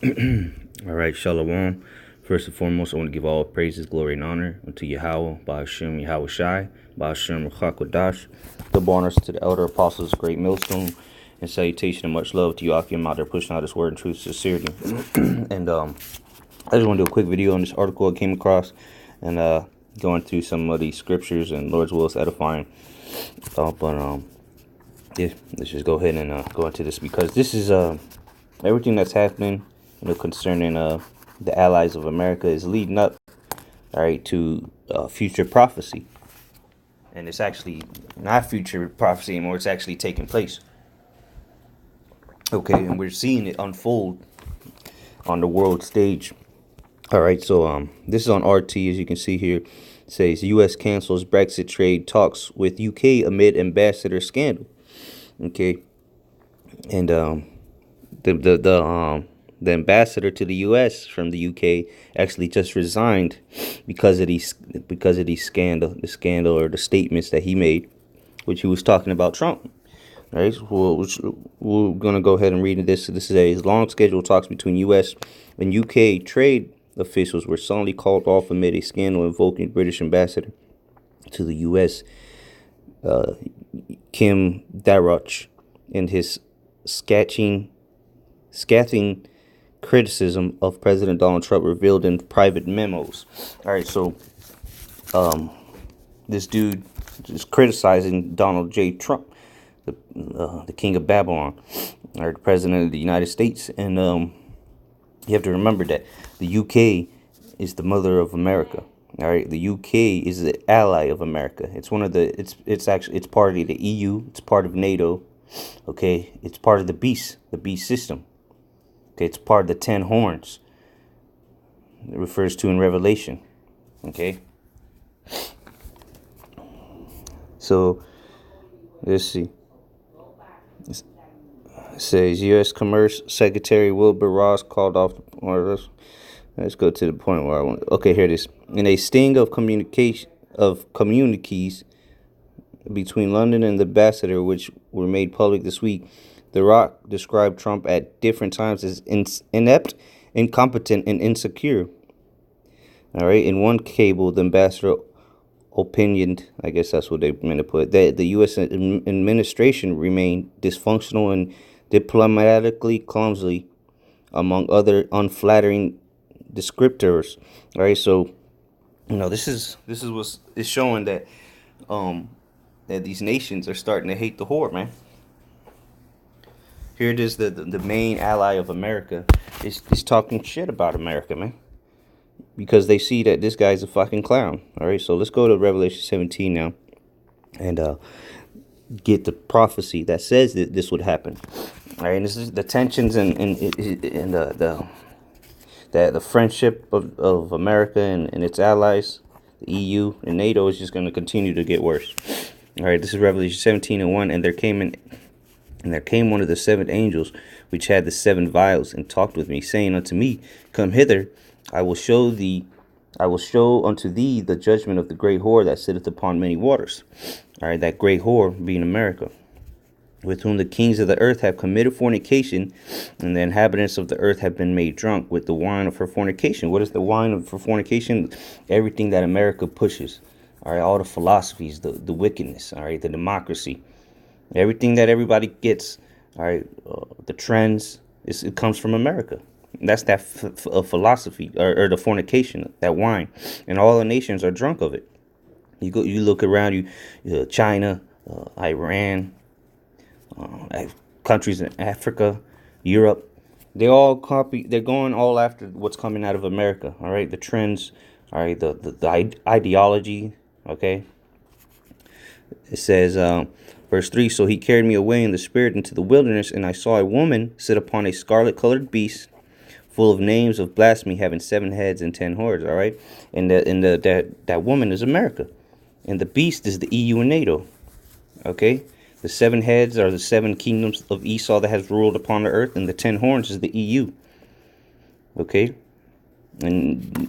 All right, Shalom. First and foremost, I want to give all praises, glory, and honor unto Yahweh, Ba'ashem Yahweh Shai, Ba'ashem Ruchakwadash. Double honors to the elder apostles, great millstone, and salutation and much love to you, Akim, out there pushing out this word and truth, sincerity. And I just want to do a quick video on this article I came across, and going through some of these scriptures and Lord's will is edifying. Yeah, let's just go ahead and go into this, because this is everything that's happening, concerning the allies of America is leading up, all right, to future prophecy. And it's actually not future prophecy anymore, it's actually taking place. Okay, and we're seeing it unfold on the world stage. All right, so this is on RT, as you can see here. It says U.S. cancels Brexit trade talks with UK amid ambassador scandal. Okay, and the ambassador to the U.S. from the U.K. actually just resigned because of these scandal or the statements that he made, which he was talking about Trump. All right, so we're gonna go ahead and read this. This is a long scheduled talks between U.S. and U.K. trade officials were suddenly called off amid a scandal invoking the British ambassador to the U.S. Kim Darroch and his scathing criticism of President Donald Trump revealed in private memos. All right, so this dude is criticizing Donald J. Trump, the king of Babylon, or the president of the United States. And you have to remember that the UK is the mother of America. All right, the UK is the ally of America. It's one of the it's part of the EU. It's part of NATO. Okay, it's part of the beast system. Okay, it's part of the 10 horns. It refers to in Revelation. Okay, so let's see. It says U.S. Commerce Secretary Wilbur Ross called off the orders. Let's go to the point where I want. Okay, here it is. In a sting of communiques between London and the ambassador, which were made public this week, The Rock described Trump at different times as inept, incompetent, and insecure. All right. In one cable, the ambassador opinioned, I guess that's what they meant to put, that the U.S. administration remained dysfunctional and diplomatically clumsy, among other unflattering descriptors. All right, so this is what's is showing that that these nations are starting to hate the horde, man. Here it is, the main ally of America is talking shit about America, man, because they see that this guy's a fucking clown. All right, so let's go to Revelation 17 now, and get the prophecy that says that this would happen. All right, and this is the tensions and the friendship of America and its allies, the EU and NATO, is just going to continue to get worse. All right, this is Revelation 17:1, and there came one of the 7 angels, which had the 7 vials, and talked with me, saying unto me, Come hither, I will show unto thee the judgment of the great whore that sitteth upon many waters. All right, that great whore being America, with whom the kings of the earth have committed fornication, and the inhabitants of the earth have been made drunk with the wine of her fornication. What is the wine of her fornication? Everything that America pushes. All right, all the philosophies, the wickedness, all right, the democracy, everything that everybody gets, all right, the trends, it comes from America. That's that philosophy, or the fornication, that wine, and all the nations are drunk of it. You look around, China, Iran, countries in Africa, Europe, they all copy. They're going all after what's coming out of America. All right, the trends. All right, the ideology. Okay. It says, verse 3. So he carried me away in the spirit into the wilderness, and I saw a woman sit upon a scarlet-colored beast, full of names of blasphemy, having 7 heads and 10 horns. All right, and that woman is America, and the beast is the EU and NATO. Okay. The 7 heads are the 7 kingdoms of Esau that has ruled upon the earth, and the 10 horns is the EU. Okay, and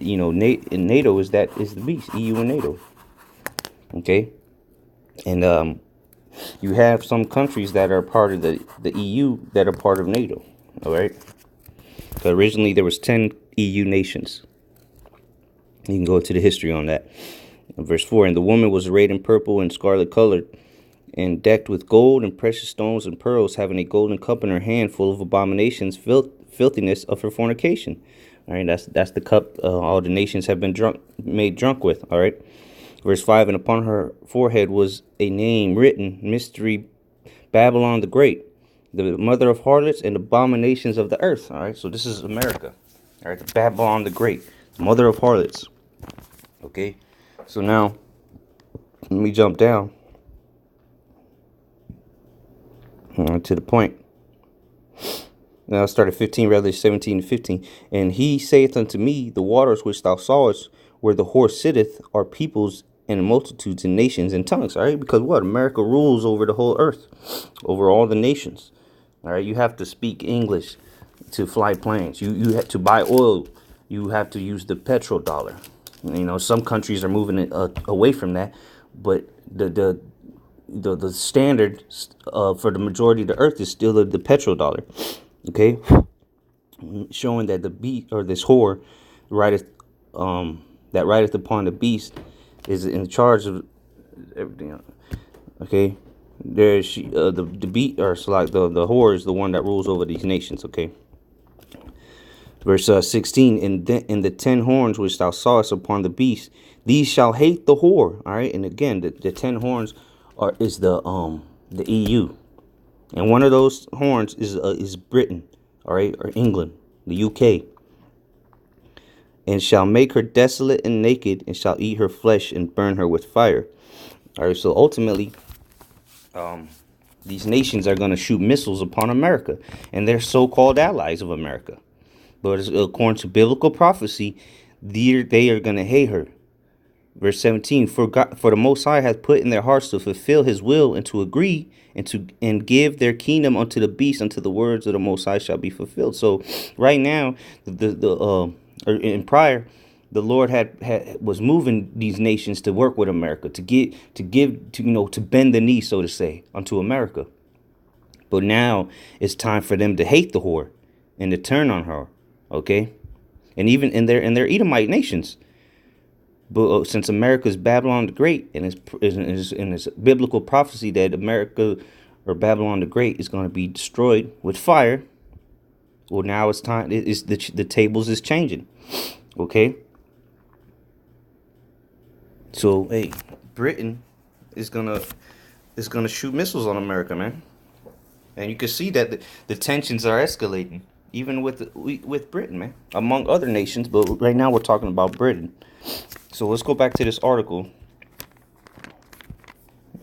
NATO is the beast, EU and NATO. Okay, and you have some countries that are part of the EU that are part of NATO. All right, Originally, there was 10 EU nations. You can go into the history on that. Verse 4, and the woman was arrayed in purple and scarlet colored, and decked with gold and precious stones and pearls, having a golden cup in her hand full of abominations, filthiness of her fornication. All right, that's the cup all the nations have been made drunk with. All right. Verse 5, and upon her forehead was a name written, Mystery Babylon the Great, the mother of harlots and abominations of the earth. All right, so this is America. All right, the Babylon the Great, the mother of harlots. Okay, so now let me jump down to the point. Now I start at 15, rather 17 and 15. And he saith unto me, the waters which thou sawest, where the whore sitteth, are peoples and multitudes and nations and tongues. All right, because what? America rules over the whole earth, over all the nations. All right, you have to speak English to fly planes. You have to buy oil. You have to use the petrodollar. You know, some countries are moving it away from that, but the standard for the majority of the earth is still the petrodollar. Okay, showing that the beast, or this whore rideth that rideth upon the beast, is in charge of everything. Okay, there she the beast, or so like the whore is the one that rules over these nations. Okay, verse 16, in the 10 horns which thou sawest upon the beast, these shall hate the whore. All right, and again, the 10 horns is the EU. And one of those horns is Britain, all right, or England, the UK. And shall make her desolate and naked, and shall eat her flesh and burn her with fire. All right, so ultimately, these nations are going to shoot missiles upon America, and they're so-called allies of America. But according to biblical prophecy, they are going to hate her. Verse 17, for the Most High hath put in their hearts to fulfill his will, and to agree, and give their kingdom unto the beast, until the words of the Most High shall be fulfilled. So right now, in prior, the Lord was moving these nations to work with America, to bend the knee, so to say, unto America. But now it's time for them to hate the whore and to turn on her. Okay, and even in their Edomite nations. But since America's Babylon the Great, and it's biblical prophecy that America, or Babylon the Great, is going to be destroyed with fire. Well, now it's time. The tables is changing. Okay. So hey, Britain is gonna shoot missiles on America, man. And you can see that the tensions are escalating, even with Britain, man, among other nations. But right now we're talking about Britain. So let's go back to this article.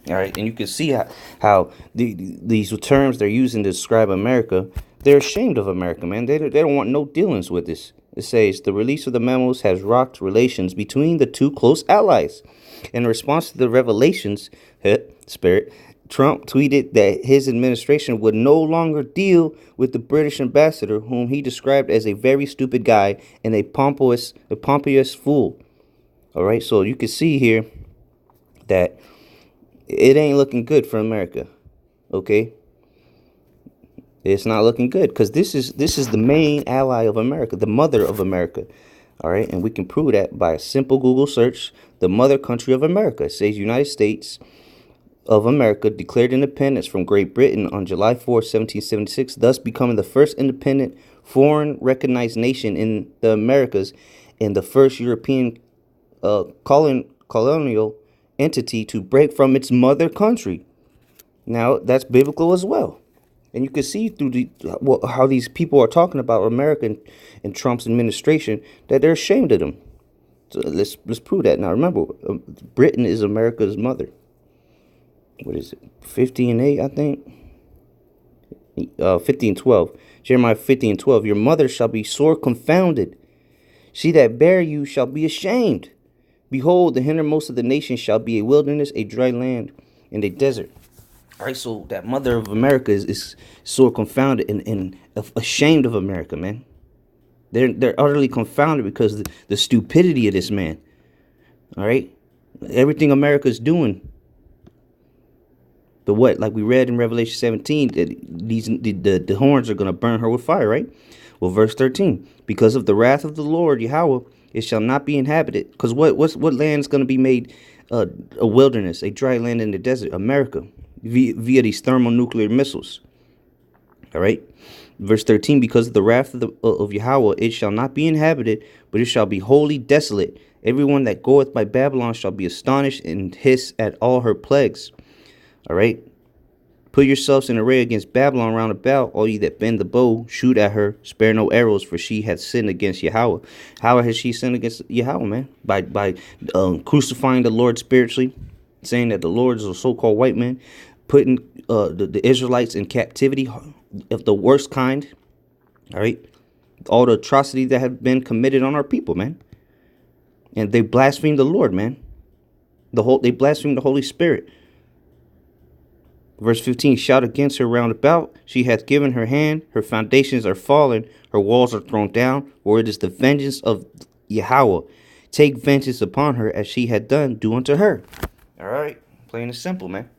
All right, and you can see how these terms they're using to describe America, they're ashamed of America, man. They don't want no dealings with this. It says the release of the memos has rocked relations between the two close allies. In response to the revelations, Trump tweeted that his administration would no longer deal with the British ambassador, whom he described as a very stupid guy and a pompous fool. All right, so you can see here that it ain't looking good for America. Okay, it's not looking good, because this is the main ally of America, the mother of America. All right, and we can prove that by a simple Google search. The mother country of America, it says United States of America declared independence from Great Britain on July 4, 1776, thus becoming the first independent foreign recognized nation in the Americas, and the first European colonial entity to break from its mother country. Now, that's biblical as well. And you can see through how these people are talking about America and Trump's administration, that they're ashamed of them. So let's prove that. Now, remember, Britain is America's mother. What is it? 50:8, I think. 50:12. Jeremiah 50:12. Your mother shall be sore confounded. She that bare you shall be ashamed. Behold, the hindermost of the nations shall be a wilderness, a dry land, and a desert. All right, so that mother of America is sore confounded and ashamed of America, man. They're utterly confounded because the stupidity of this man. All right, everything America's doing. But what, like we read in Revelation 17, that the horns are going to burn her with fire, right? Well, verse 13, because of the wrath of the Lord Yahweh, it shall not be inhabited. Because what land is going to be made a wilderness, a dry land in the desert? America, via these thermonuclear missiles. All right. Verse 13, because of the wrath of Yahweh, it shall not be inhabited, but it shall be wholly desolate. Everyone that goeth by Babylon shall be astonished and hiss at all her plagues. All right. Put yourselves in array against Babylon round about, all ye that bend the bow, shoot at her, spare no arrows, for she hath sinned against Yahweh. How has she sinned against Yahweh, man? By crucifying the Lord spiritually, saying that the Lord is a so-called white man, putting the Israelites in captivity of the worst kind. All right, all the atrocities that have been committed on our people, man, and they blaspheme the Lord, man. They blaspheme the Holy Spirit. Verse 15, shout against her round about. She hath given her hand. Her foundations are fallen. Her walls are thrown down. For it is the vengeance of Yahweh. Take vengeance upon her as she had done. Do unto her. All right. Plain and simple, man.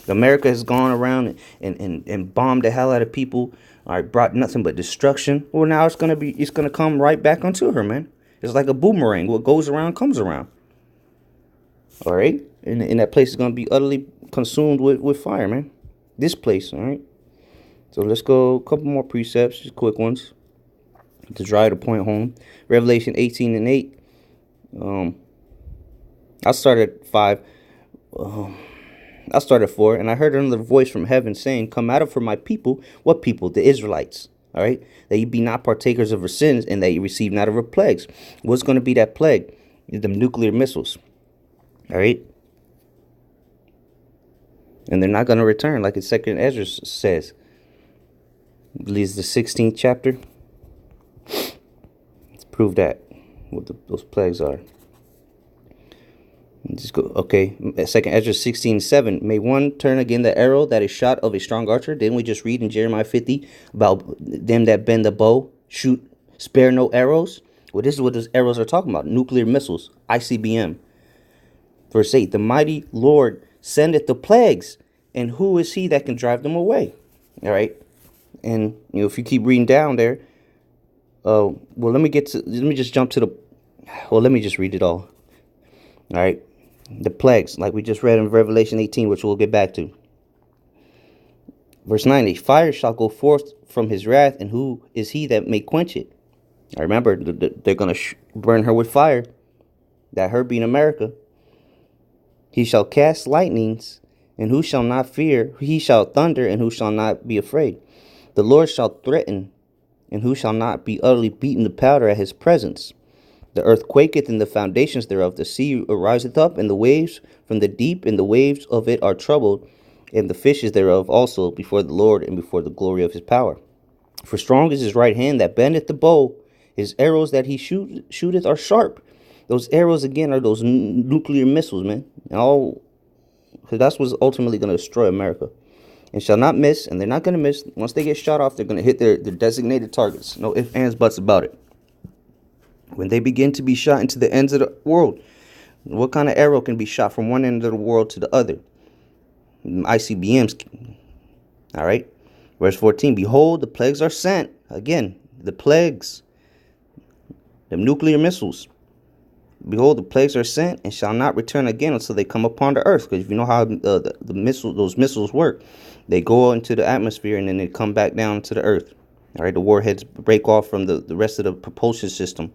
America has gone around and bombed the hell out of people. All right. Brought nothing but destruction. Well, now it's going to come right back onto her, man. It's like a boomerang. What goes around comes around. All right. And that place is going to be utterly consumed with fire, man. This place, all right. So let's go a couple more precepts, just quick ones, to drive the point home. Revelation 18 and 8. I started 5. I started 4, and I heard another voice from heaven saying, come out of her, my people. What people? The Israelites. All right. That ye be not partakers of her sins, and that ye receive not of her plagues. What's going to be that plague? The nuclear missiles. All right. And they're not going to return, like in 2nd Ezra says. I believe it's the 16th chapter. Let's prove that, what those plagues are. Just go, okay. 2nd Ezra 16:7. May one turn again the arrow that is shot of a strong archer. Didn't we just read in Jeremiah 50 about them that bend the bow, shoot, spare no arrows? Well, this is what those arrows are talking about. Nuclear missiles, ICBM. Verse 8. The mighty Lord sendeth the plagues, and who is he that can drive them away? All right. And if you keep reading down there, let me just jump to let me just read it all. All right. The plagues, like we just read in Revelation 18, which we'll get back to. Verse 9, a fire shall go forth from his wrath, and who is he that may quench it? I remember they're going to burn her with fire. That her being America. He shall cast lightnings, and who shall not fear? He shall thunder, and who shall not be afraid? The Lord shall threaten, and who shall not be utterly beaten to powder at his presence? The earth quaketh, and the foundations thereof. The sea ariseth up, and the waves from the deep, and the waves of it are troubled, and the fishes thereof also before the Lord, and before the glory of his power. For strong is his right hand that bendeth the bow. His arrows that he shooteth are sharp. Those arrows, again, are those nuclear missiles, man. Because that's what's ultimately going to destroy America. And shall not miss, and they're not going to miss. Once they get shot off, they're going to hit their designated targets. No ifs, ands, buts about it. When they begin to be shot into the ends of the world, what kind of arrow can be shot from one end of the world to the other? ICBMs. All right. Verse 14, behold, the plagues are sent. Again, the plagues. The nuclear missiles. Behold, the plagues are sent and shall not return again until they come upon the earth. Because if you know how those missiles work, they go into the atmosphere and then they come back down to the earth. All right, the warheads break off from the rest of the propulsion system,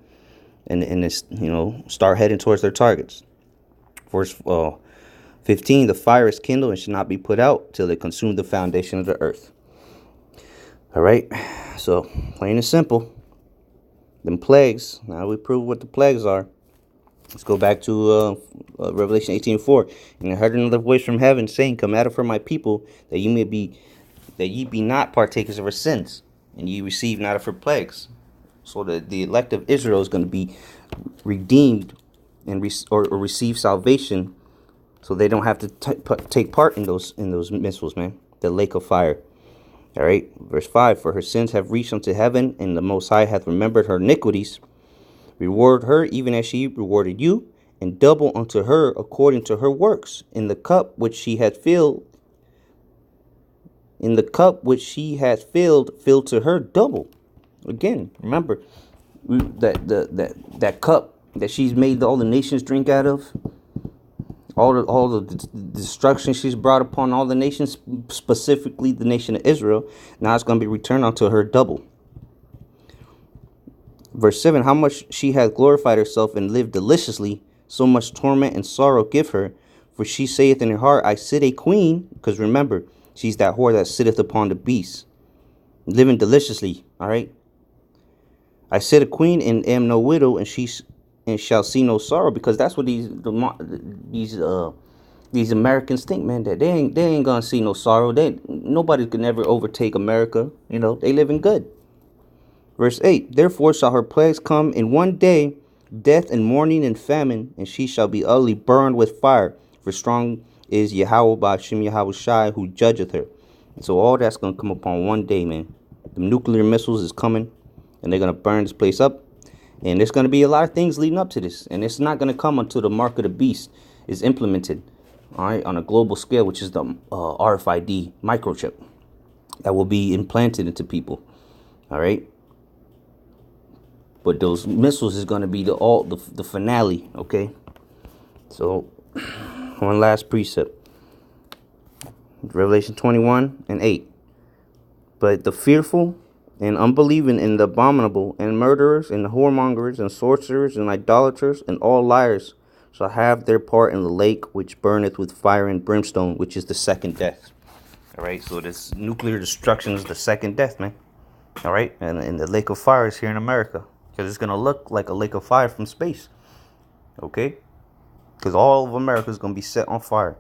and it's, start heading towards their targets. Verse 15, the fire is kindled and shall not be put out till they consume the foundation of the earth. All right, so plain and simple, them plagues. Now we prove what the plagues are. Let's go back to Revelation 18:4. And I heard another voice from heaven saying, come out of her, my people, that ye be not partakers of her sins, and ye receive not of her plagues. So the elect of Israel is going to be redeemed and or receive salvation, so they don't have to take part in those missiles, man. The lake of fire. All right, verse 5. For her sins have reached unto heaven, and the Most High hath remembered her iniquities. Reward her even as she rewarded you, and double unto her according to her works. In the cup which she hath filled, fill to her double. Again, remember that cup that she's made all the nations drink out of, all the destruction she's brought upon all the nations, specifically the nation of Israel. Now it's going to be returned unto her double. Verse 7, how much she hath glorified herself and lived deliciously, so much torment and sorrow give her. For she saith in her heart, I sit a queen, because remember, she's that whore that sitteth upon the beast, living deliciously, all right? I sit a queen and am no widow, and shall see no sorrow, because that's what these Americans think, man, that they ain't gonna see no sorrow. Nobody can ever overtake America. You know, they living good. Verse 8, therefore shall her plagues come in one day, death and mourning and famine, and she shall be utterly burned with fire. For strong is Yahweh Ba'ashem Yahweh Shai, who judgeth her. And so all that's going to come upon one day, man. The nuclear missiles is coming, and they're going to burn this place up. And there's going to be a lot of things leading up to this. And it's not going to come until the mark of the beast is implemented, all right, on a global scale, which is the RFID microchip that will be implanted into people, all right? But those missiles is going to be the finale, okay? So, one last precept. Revelation 21:8. But the fearful and unbelieving and the abominable and murderers and whoremongers and sorcerers and idolaters and all liars shall have their part in the lake which burneth with fire and brimstone, which is the second death. All right, so this nuclear destruction is the second death, man. All right, and the lake of fire is here in America. Because it's going to look like a lake of fire from space. Okay? Because all of America is going to be set on fire.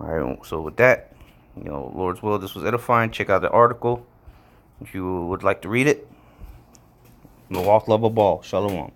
All right, so with that, Lord's will, this was edifying. Check out the article if you would like to read it. Walk, love, a ball. Shalom.